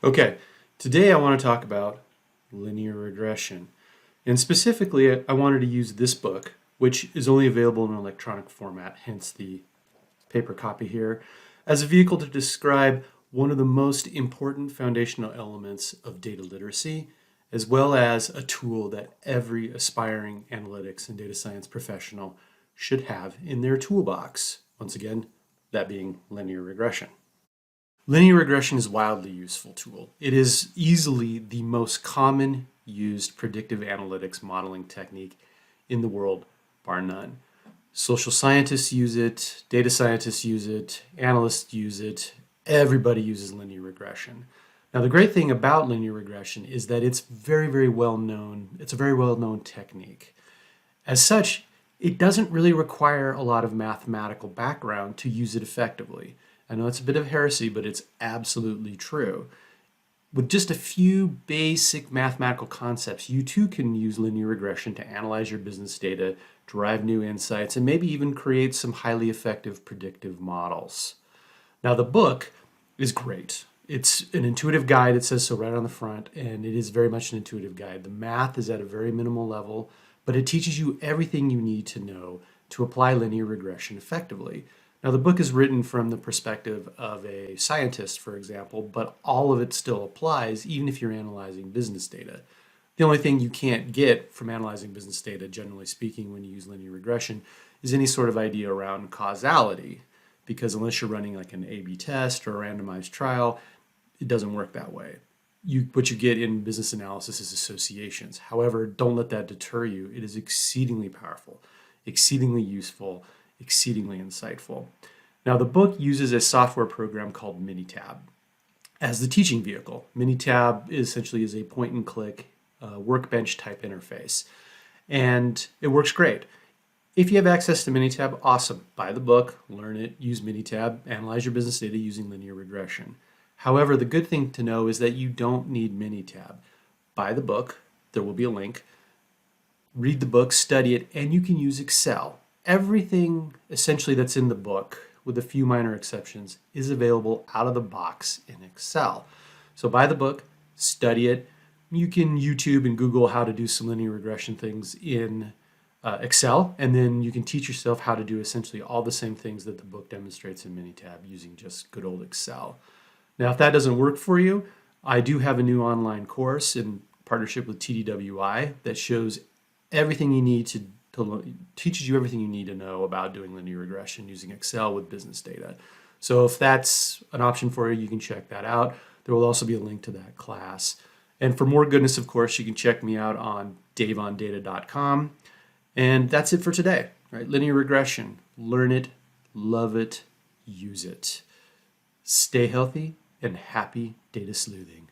Okay, today I want to talk about linear regression. And specifically, I wanted to use this book, which is only available in electronic format, hence the paper copy here, as a vehicle to describe one of the most important foundational elements of data literacy, as well as a tool that every aspiring analytics and data science professional should have in their toolbox. Once again, that being linear regression. Linear regression is a wildly useful tool. It is easily the most common used predictive analytics modeling technique in the world, bar none. Social scientists use it, data scientists use it, analysts use it, everybody uses linear regression. Now, the great thing about linear regression is that it's very well known. It's a very well known technique. As such, it doesn't really require a lot of mathematical background to use it effectively. I know it's a bit of heresy, but it's absolutely true. With just a few basic mathematical concepts, you too can use linear regression to analyze your business data, derive new insights, and maybe even create some highly effective predictive models. Now, the book is great. It's an intuitive guide, it says so right on the front, and it is very much an intuitive guide. The math is at a very minimal level, but it teaches you everything you need to know to apply linear regression effectively. Now, the book is written from the perspective of a scientist, for example, but all of it still applies even if you're analyzing business data. The only thing you can't get from analyzing business data, generally speaking, when you use linear regression, is any sort of idea around causality, because unless you're running like an A/B test or a randomized trial, it doesn't work that way. What you get in business analysis is associations. However, don't let that deter you. It is exceedingly powerful, exceedingly useful, exceedingly insightful. Now, the book uses a software program called Minitab as the teaching vehicle. Minitab essentially is a point-and-click workbench type interface, and it works great. If you have access to Minitab, awesome. Buy the book, learn it, use Minitab, analyze your business data using linear regression. However, the good thing to know is that you don't need Minitab. Buy the book, there will be a link, read the book, study it, and you can use Excel. Everything essentially that's in the book, with a few minor exceptions, is available out of the box in Excel. So buy the book, study it. You can YouTube and Google how to do some linear regression things in Excel, and then you can teach yourself how to do essentially all the same things that the book demonstrates in Minitab using just good old Excel. Now, if that doesn't work for you, I do have a new online course in partnership with TDWI that shows everything you need to teaches you everything you need to know about doing linear regression using Excel with business data. So if that's an option for you, you can check that out. There will also be a link to that class. And for more goodness, of course, you can check me out on daveondata.com. And that's it for today. Right? Linear regression. Learn it, love it, use it. Stay healthy and happy data sleuthing.